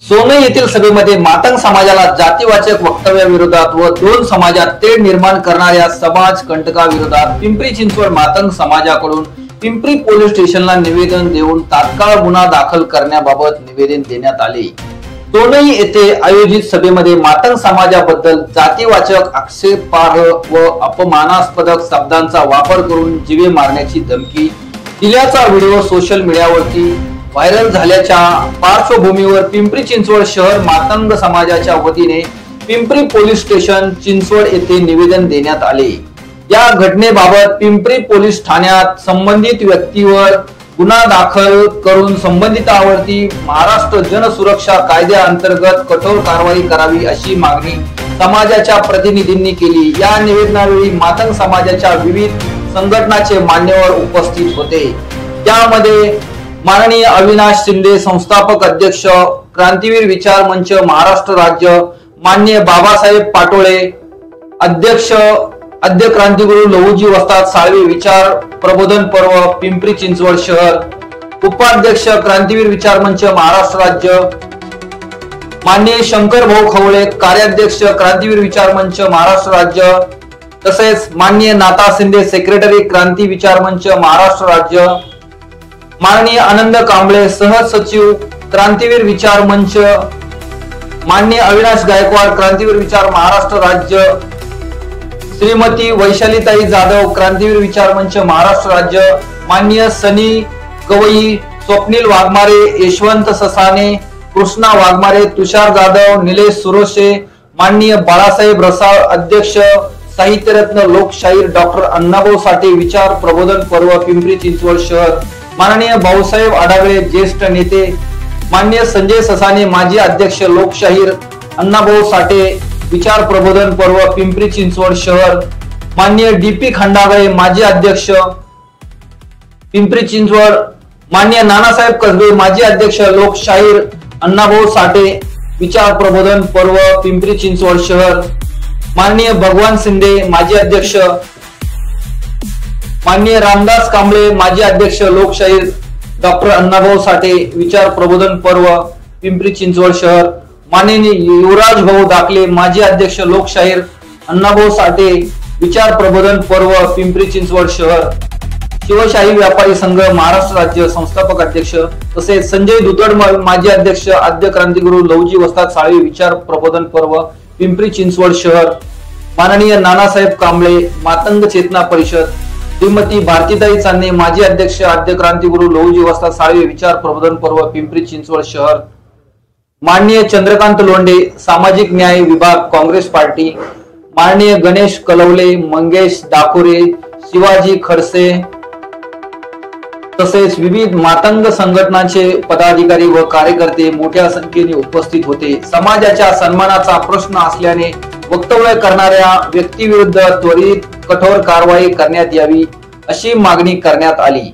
सोनई येथील सभेमध्ये मातंग समाजाला जातीवाचक वक्तव्याविरोधात व दोन समाजात तेढ निर्माण करणाऱ्या समाज कंटकाविरोधात पिंपरी चिंचवड मातंग समाजाकडून पिंपरी पोलीस स्टेशनला निवेदन देऊन तात्काळ गुन्हा दाखल करण्याबाबत निवेदन देण्यात आले। सोनई येथे आयोजित सभेमध्ये मातंग समाजाबद्दल जातीवाचक आक्षेपार्ह व अपमानास्पद शब्दांचा वापर करून जीवे मारण्याची धमकी दिल्याचा व्हिडिओ सोशल मीडियावरती व्हायरल झाल्याच्या पार्श्वभूमीवर पिंपरी चिंचवड शहर मातंग समाजाच्या वतीने पिंपरी पोलीस स्टेशन चिंचवड येथे निवेदन देण्यात आले। या घटनेबाबत पिंपरी पोलीस ठाण्यात संबंधित व्यक्तीवर गुन्हा दाखल करून संबंधितांवरती महाराष्ट्र जनसुरक्षा कायद्याअंतर्गत कठोर कारवाई करावी अशी मागणी समाजाच्या प्रतिनिधींनी केली। या निवेदनावेळी मातंग समाजाच्या विविध संघटनांचे मान्यवर उपस्थित होते। त्यामध्ये माननीय अविनाश शिंदे संस्थापक अध्यक्ष क्रांतीवीर विचार मंच महाराष्ट्र राज्य, माननीय बाबासाहेब पाटोळे अध्यक्ष आद्य क्रांतिगुरु लहुजी वस्ताद साळवे विचार प्रबोधन पर्व पिंपरी चिंचवड शहर, उपाध्यक्ष क्रांतीवीर विचार मंच महाराष्ट्र राज्य, माननीय शंकर भाऊ खवळे कार्याध्यक्ष क्रांतीवीर विचार मंच महाराष्ट्र राज्य, तसेच माननीय नाता शिंदे सेक्रेटरी क्रांती विचार मंच महाराष्ट्र राज्य, माननीय आनंद कांबळे सहसचिव क्रांतीवीर विचार मंच, माननीय अविनाश गायकवाड क्रांतीवीर विचार महाराष्ट्र राज्य, श्रीमती वैशालीताई जाधव क्रांतीवीर विचार मंच महाराष्ट्र राज्य, माननीय सनी गवई, स्वप्नील वाघमारे, यशवंत ससाने, कृष्णा वाघमारे, तुषार जाधव, निलेश सुरोशे, माननीय बाळासाहेब रसाळ अध्यक्ष साहित्यरत्न लोकशाहीर डॉक्टर अण्णाभाऊ साठे विचार प्रबोधन पर्व पिंपरी चिंचवड शहर, माननीय भाऊसाहेब आढावळे ज्येष्ठ नेते, माननीय संजय ससाने माजी अध्यक्ष लोकशाहीर अण्णाभाऊ साठे विचार प्रबोधन पर्व पिंपरी चिंचवड शहर, माननीय डीपी खंडागळे माजी अध्यक्ष पिंपरी चिंचवड, माननीय नानासाहेब कसबे माजी अध्यक्ष लोकशाहीर अण्णाभाऊ साठे विचार प्रबोधन पर्व पिंपरी चिंचवड शहर, माननीय भगवान शिंदे माजी अध्यक्ष, माननीय रामदास कांबळे माजी अध्यक्ष लोकशाहीर डॉक्टर अण्णाभाऊ साठे विचार प्रबोधन पर्व पिंपरी चिंचवड शहर, माननीय युवराज भाऊ दाखले माजी अध्यक्ष लोकशाहीर अण्णाभाऊ साठे विचार प्रबोधन पर्व पिंपरी चिंचवड शहर, शिवशाही व्यापारी संघ महाराष्ट्र राज्य संस्थापक अध्यक्ष तसेच संजय दुतड माजी अध्यक्ष आद्य क्रांतिगुरु लहुजी वस्ताद साळवे विचार प्रबोधन पर्व पिंपरी चिंचवड शहर, माननीय नानासाहेब कांबळे मातंग चेतना परिषद, श्रीमती भारतीताई चांदणे माजी अध्यक्ष आद्य क्रांतिगुरु लहुजी वस्ताद साळवे विचार प्रबोधन पर्व पिंपरी चिंचवड शहर, माननीय चंद्रकांत लोंढे सामाजिक न्याय विभाग काँग्रेस पार्टी, माननीय गणेश कलवले, मंगेश दाखोरे, शिवाजी खडसे तसेच विविध मातंग संघटनांचे पदाधिकारी व कार्यकर्ते मोठ्या संख्येने उपस्थित होते। समाजाच्या सन्मानाचा प्रश्न असल्याने वक्तव्य करणाऱ्या व्यक्तीविरुद्ध त्वरित कठोर कारवाई करण्यात यावी अशी मागणी करण्यात आली।